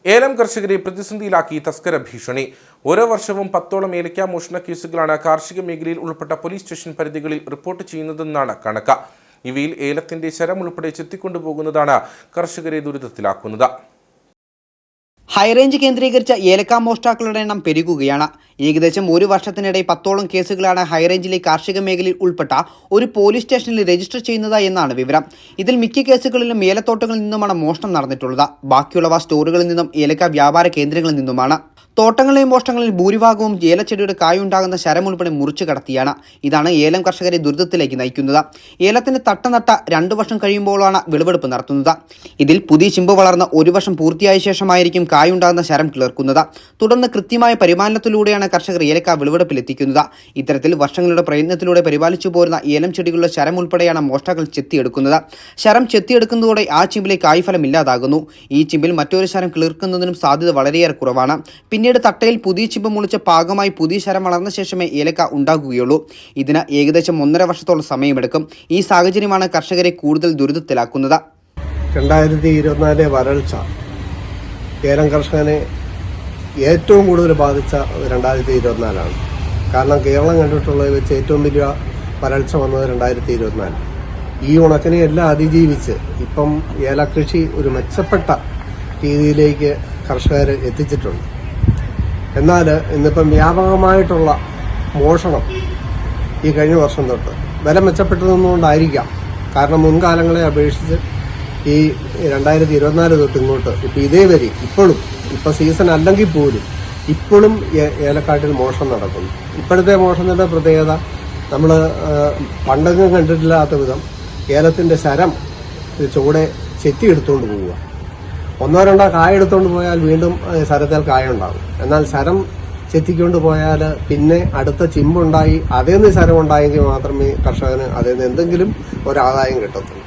ഏലം കർഷകരെ പ്രതിസന്ധിയിലാക്കി തസ്കര ഭീഷണി. ഓരോ വർഷവും 10ഓളം ഏലക്ക മോഷണ കേസുകളാണ് കാർഷിക മേഖലയിൽ ഉൾപ്പെട്ട പോലീസ് സ്റ്റേഷൻ പരിധികളിൽ റിപ്പോർട്ട് ചെയ്യുന്നതെന്നാണ് കണക്ക്. ഇവയിൽ ഏലത്തിന്റെ ശരം ഉൾപ്പെടെ ചെത്തിക്കൊണ്ടുപോകുന്നതാണ് കർഷകരെ ദുരിതത്തിലാക്കുന്നത്. ഹൈറേഞ്ച് കേന്ദ്രീകരിച്ച ഏലക്ക മോഷ്ടാക്കളുടെ എണ്ണം പെരുകുകയാണ്. ഏകദേശം ഒരു വർഷത്തിനിടെ 10ഓളം കേസുകളാണ് ഹൈറേഞ്ചിലെ കാർഷിക മേഖലയിൽ ഉൾപ്പെട്ട ഒരു പോലീസ് സ്റ്റേഷനിൽ രജിസ്റ്റർ ചെയ്യുന്നത് എന്നാണ് വിവരം. ഇതിൽ മിക്ക കേസുകളിലും ഏലത്തോട്ടങ്ങളിൽ നിന്നുമാണ് മോഷണം നടന്നിട്ടുള്ളത്. ബാക്കിയുള്ളവ സ്റ്റോറുകളിൽ നിന്നും ഏലക്ക വ്യാപാര കേന്ദ്രങ്ങളിൽ നിന്നുമാണ്. തോട്ടങ്ങളിലെയും മോഷണങ്ങളിൽ ഭൂരിഭാഗവും ഏലച്ചെടിയുടെ കായുണ്ടാകുന്ന ശരം ഉൾപ്പെടെ മുറിച്ചു കടത്തിയാണ്. ഇതാണ് ഏലം കർഷകരെ ദുരിതത്തിലേക്ക് നയിക്കുന്നത്. ഏലത്തിന് തട്ട 2 വർഷം കഴിയുമ്പോഴാണ് വിളവെടുപ്പ് നടത്തുന്നത്. ഇതിൽ പുതിയ ചിമ്പ് വളർന്ന് 1 വർഷം പൂർത്തിയായ ശേഷമായിരിക്കും കായുണ്ടാകുന്ന ശരം കിളർക്കുന്നത്. തുടർന്ന് കൃത്യമായ പരിപാലനത്തിലൂടെയാണ് കർഷകർ ഏലക്ക വിളവെടുപ്പിലെത്തിക്കുന്നത്. ഇത്തരത്തിൽ വർഷങ്ങളുടെ പ്രയത്നത്തിലൂടെ പരിപാലിച്ചു പോരുന്ന ഏലം ചെടികളുടെ ശരം ഉൾപ്പെടെയാണ് മോഷ്ടാക്കൾ ചെത്തിയെടുക്കുന്നത്. ശരം ചെത്തിയെടുക്കുന്നതോടെ ആ ചിമ്പിലെ കായ്ഫലം ഇല്ലാതാകുന്നു. ഈ ചിമ്പിൽ മറ്റൊരു ശരം കിളിർക്കുന്നതിനും സാധ്യത വളരെയേറെ കുറവാണ്. പിന്നീട് തട്ടയിൽ പുതിയ ചിമ്പ് മുളിച്ച് പാകമായി പുതിയ ശരം വളർന്ന ശേഷമേ ഏലക്ക ഉണ്ടാകുകയുള്ളൂ. ഇതിന് ഏകദേശം 1.5 വർഷത്തോളം സമയമെടുക്കും. ഈ സാഹചര്യമാണ് കർഷകരെ കൂടുതൽ ദുരിതത്തിലാക്കുന്നത്. 2024 വരൾച്ച ഏലം കർഷകനെ ഏറ്റവും കൂടുതൽ ബാധിച്ച 2024 കാരണം കേരളം കണ്ടിട്ടുള്ളത് വെച്ച് ഏറ്റവും വലിയ വരൾച്ച വന്നത് 2024. ഈ ഉണക്കിനെ എല്ലാം അതിജീവിച്ച് ഇപ്പം ഏലകൃഷി ഒരു മെച്ചപ്പെട്ട രീതിയിലേക്ക് കർഷകർ എത്തിച്ചിട്ടുണ്ട്. എന്നാൽ ഇന്നിപ്പം വ്യാപകമായിട്ടുള്ള മോഷണം ഈ കഴിഞ്ഞ വർഷം തൊട്ട് വില മെച്ചപ്പെട്ടതൊന്നുകൊണ്ടായിരിക്കാം. കാരണം മുൻകാലങ്ങളെ അപേക്ഷിച്ച് ഈ 2024 തൊട്ട് ഇങ്ങോട്ട് ഇപ്പം ഇതേ വരെ ഇപ്പം സീസൺ അല്ലെങ്കിൽ പോലും ഇപ്പോഴും ഏലക്കാട്ടിൽ മോഷണം നടക്കുന്നു. ഇപ്പോഴത്തെ മോഷണത്തിന്റെ പ്രത്യേകത നമ്മൾ പണ്ടെങ്കിലും കണ്ടിട്ടില്ലാത്ത വിധം ഏലത്തിന്റെ ശരം ചുവടെ ചെത്തിയെടുത്തുകൊണ്ട് പോവുക. 1-2 കായ എടുത്തുകൊണ്ട് പോയാൽ വീണ്ടും ശരത്തിൽ കായ ഉണ്ടാകും. എന്നാൽ ശരം ചെത്തിക്കൊണ്ട് പോയാൽ പിന്നെ അടുത്ത ചിമ്പുണ്ടായി അതേ നിന്ന് ശരം ഉണ്ടായെങ്കിൽ മാത്രമേ കർഷകന് അതിൽ നിന്ന് എന്തെങ്കിലും ഒരാദായം കിട്ടത്തുള്ളൂ.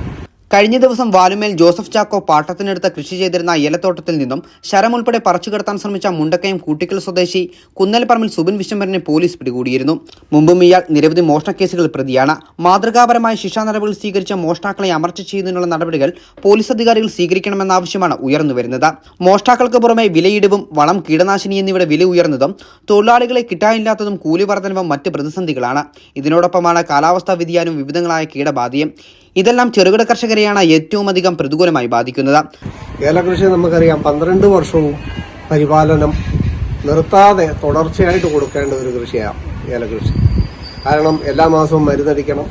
കഴിഞ്ഞ ദിവസം വാലുമേൽ ജോസഫ് ചാക്കോ പാട്ടത്തിനെടുത്ത് കൃഷി ചെയ്തിരുന്ന ഏലത്തോട്ടത്തിൽ നിന്നും ശരം ഉൾപ്പെടെ പറിച്ചു കിടത്താൻ ശ്രമിച്ച മുണ്ടക്കയം കൂട്ടിക്കൽ സ്വദേശി കുന്നൽപ്പറമ്പിൽ സുബിൻ വിശ്വംഭരനെ പോലീസ് പിടികൂടിയിരുന്നു. മുമ്പും ഇയാൾ നിരവധി മോഷണ കേസുകളിൽ പ്രതിയാണ്. മാതൃകാപരമായ ശിക്ഷാ നടപടികൾ സ്വീകരിച്ച മോഷ്ടാക്കളെ അമർച്ച ചെയ്യുന്നതിനുള്ള നടപടികൾ പോലീസ് അധികാരികൾ സ്വീകരിക്കണമെന്ന ആവശ്യമാണ് ഉയർന്നുവരുന്നത്. മോഷ്ടാക്കൾക്ക് പുറമെ വിലയിടിവും വളം, കീടനാശിനി എന്നിവയുടെ വില ഉയർന്നതും തൊഴിലാളികളെ കിട്ടാനില്ലാത്തതും കൂലി വർധനവും മറ്റ് പ്രതിസന്ധികളാണ്. ഇതിനോടൊപ്പമാണ് കാലാവസ്ഥാ വ്യതിയാനവും വിവിധങ്ങളായ കീടബാധയും. ഇതെല്ലാം ചെറുകിട കർഷകരെയാണ് ഏറ്റവും അധികം പ്രതികൂലമായി ബാധിക്കുന്നത്. ഏലകൃഷി നമുക്കറിയാം 12 വർഷവും പരിപാലനം നിർത്താതെ തുടർച്ചയായിട്ട് കൊടുക്കേണ്ട ഒരു കൃഷിയാണ് ഏലകൃഷി. കാരണം എല്ലാ മാസവും മരുന്നടിക്കണം.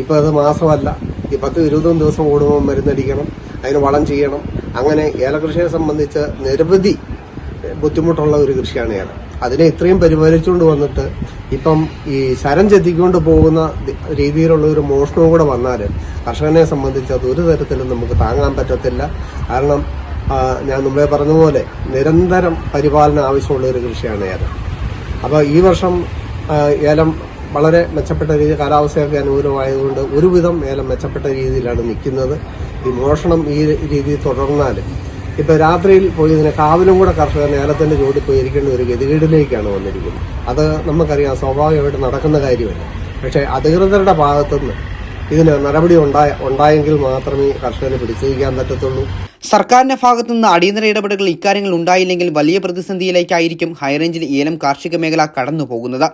ഇപ്പം അത് മാസമല്ല, ഈ 10-20 ദിവസം കൂടുമ്പോൾ മരുന്നടിക്കണം, അതിന് വളം ചെയ്യണം. അങ്ങനെ ഏലകൃഷിയെ സംബന്ധിച്ച് നിരവധി ബുദ്ധിമുട്ടുള്ള ഒരു കൃഷിയാണ് ഏലം. അതിനെ ഇത്രയും പരിപാലിച്ചുകൊണ്ട് വന്നിട്ട് ഇപ്പം ഈ ശരം ചെത്തിക്കൊണ്ട് പോകുന്ന രീതിയിലുള്ള ഒരു മോഷണവും കൂടെ വന്നാൽ കർഷകനെ സംബന്ധിച്ച് അത് ഒരു തരത്തിലും നമുക്ക് താങ്ങാൻ പറ്റത്തില്ല. കാരണം ഞാൻ മുമ്പേ പറഞ്ഞതുപോലെ നിരന്തരം പരിപാലനം ആവശ്യമുള്ള ഒരു കൃഷിയാണ് ഏലം. അപ്പോൾ ഈ വർഷം ഏലം വളരെ മെച്ചപ്പെട്ട രീതി, കാലാവസ്ഥയൊക്കെ അനുകൂലമായതുകൊണ്ട് ഒരുവിധം ഏലം മെച്ചപ്പെട്ട രീതിയിലാണ് നിൽക്കുന്നത്. ഈ മോഷണം ഈ രീതിയിൽ തുടർന്നാൽ ഇപ്പൊ രാത്രിയിൽ പോയി ഇതിനെ കാവലും കൂടെ കർഷകർ ഏലത്തിന്റെ ജോലി പോയിരിക്കേണ്ട ഒരു ഗതികേടിലേക്കാണ് വന്നിരിക്കുന്നത്. അത് നമുക്കറിയാം, സ്വാഭാവികമായിട്ട് നടക്കുന്ന കാര്യമല്ല. പക്ഷേ അധികൃതരുടെ ഭാഗത്തുനിന്ന് ഇതിന് നടപടി ഉണ്ടായെങ്കിൽ മാത്രമേ കർഷകരെ പിടിച്ചിരിക്കാൻ പറ്റത്തുള്ളൂ. സർക്കാരിന്റെ ഭാഗത്തുനിന്ന് അടിയന്തര ഇടപെടലുകൾ ഇക്കാര്യങ്ങൾ ഉണ്ടായില്ലെങ്കിൽ വലിയ പ്രതിസന്ധിയിലേക്കായിരിക്കും ഹൈറേഞ്ചിൽ ഏലം കാർഷിക മേഖല കടന്നു പോകുന്നത്.